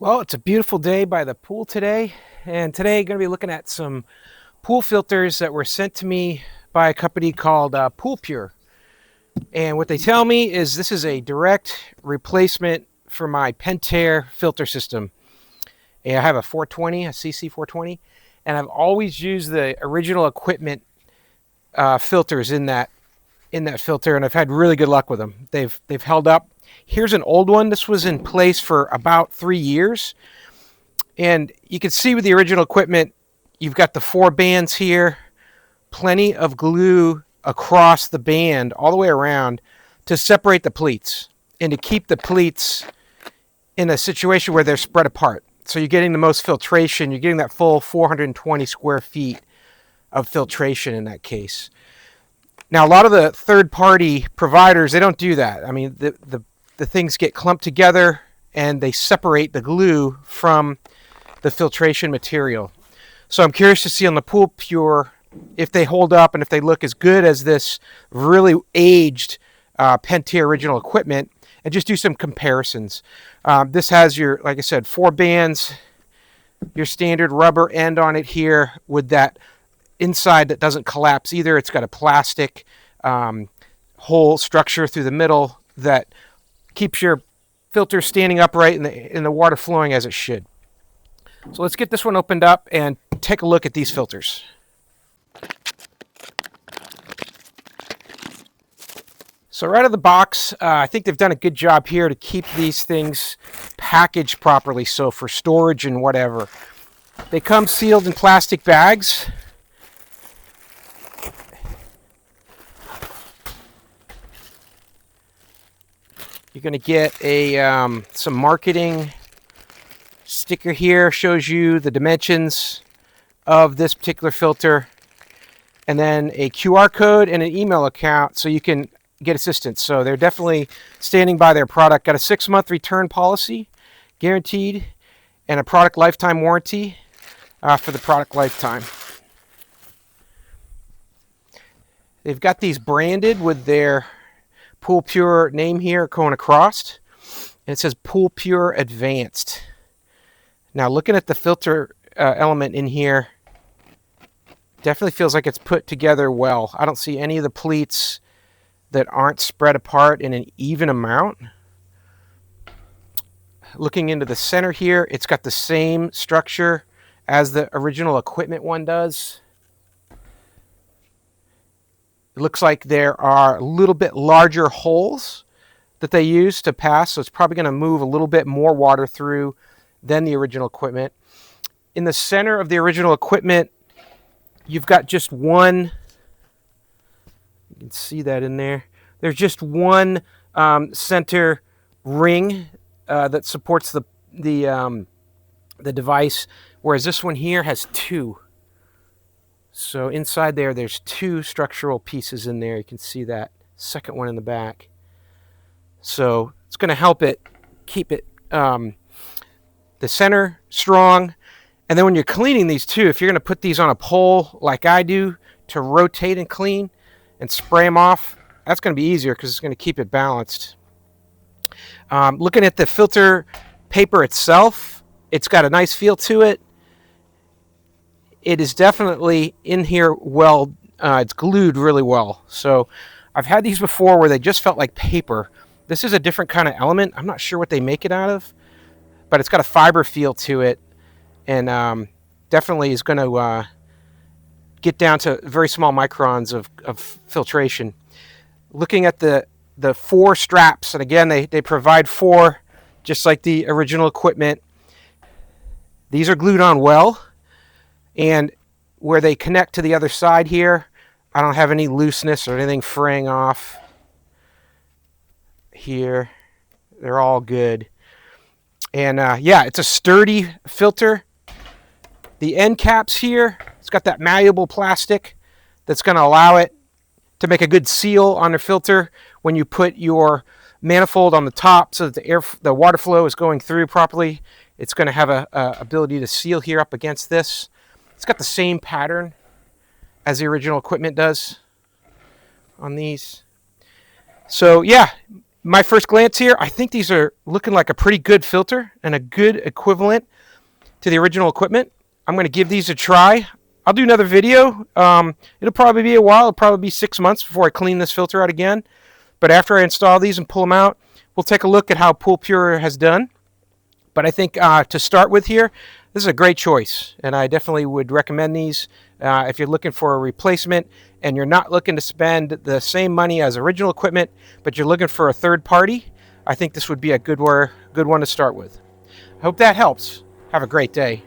Well, it's a beautiful day by the pool today, and today I'm going to be looking at some pool filters that were sent to me by a company called POOLPURE. And what they tell me is this is a direct replacement for my Pentair filter system. And I have a 420, a CC420, and I've always used the original equipment filters in that filter, and I've had really good luck with them. They've held up. Here's an old one. This was in place for about 3 years. And you can see with the original equipment, you've got the 4 bands here, plenty of glue across the band all the way around to separate the pleats and to keep the pleats in a situation where they're spread apart. So you're getting the most filtration. You're getting that full 420 square feet of filtration in that case. Now, a lot of the third-party providers, they don't do that. I mean, the things get clumped together and they separate the glue from the filtration material. So I'm curious to see on the POOLPURE if they hold up and if they look as good as this really aged Pentair original equipment, and just do some comparisons. This has your, like I said, 4 bands, your standard rubber end on it here with that inside that doesn't collapse either. It's got a plastic whole structure through the middle that keeps your filter standing upright and the water flowing as it should. So let's get this one opened up and take a look at these filters. So right out of the box, I think they've done a good job here to keep these things packaged properly, so for storage and whatever. They come sealed in plastic bags. You're going to get a some marketing sticker here, shows you the dimensions of this particular filter, and then a QR code and an email account so you can get assistance. So they're definitely standing by their product. Got a 6-month return policy, guaranteed, and a product lifetime warranty for the product lifetime. They've got these branded with their POOLPURE name here going across, and it says POOLPURE Advanced. Now, looking at the filter element in here, definitely feels like it's put together well. I don't see any of the pleats that aren't spread apart in an even amount. Looking into the center here, it's got the same structure as the original equipment one does. It looks like there are a little bit larger holes that they use to pass, so it's probably going to move a little bit more water through than the original equipment. In the center of the original equipment, you've got just one, you can see that in there, there's just one center ring that supports the device, whereas this one here has 2. So inside there's 2 structural pieces in there. You can see that second one in the back. So it's going to help it keep it the center strong. And then when you're cleaning these too, if you're going to put these on a pole like I do to rotate and clean and spray them off, that's going to be easier because it's going to keep it balanced. Looking at the filter paper itself, it's got a nice feel to it. It is definitely in here well, it's glued really well. So I've had these before where they just felt like paper. This is a different kind of element. I'm not sure what they make it out of, but it's got a fiber feel to it, and definitely is going to get down to very small microns of filtration. Looking at the 4 straps, and again, they provide 4 just like the original equipment. These are glued on well. And where they connect to the other side here, I don't have any looseness or anything fraying off here. They're all good. And yeah, it's a sturdy filter. The end caps here, it's got that malleable plastic that's going to allow it to make a good seal on the filter when you put your manifold on the top so that the water flow is going through properly. It's going to have a ability to seal here up against this. It's got the same pattern as the original equipment does on these. So yeah, My first glance here, I think these are looking like a pretty good filter and a good equivalent to the original equipment. I'm going to give these a try. I'll do another video. It'll probably be a while. It'll probably be 6 months before I clean this filter out again. But after I install these and pull them out, we'll take a look at how POOLPURE has done. But I think to start with here, this is a great choice, and I definitely would recommend these if you're looking for a replacement and you're not looking to spend the same money as original equipment, but you're looking for a third party. I think this would be a good one to start with. I hope that helps. Have a great day.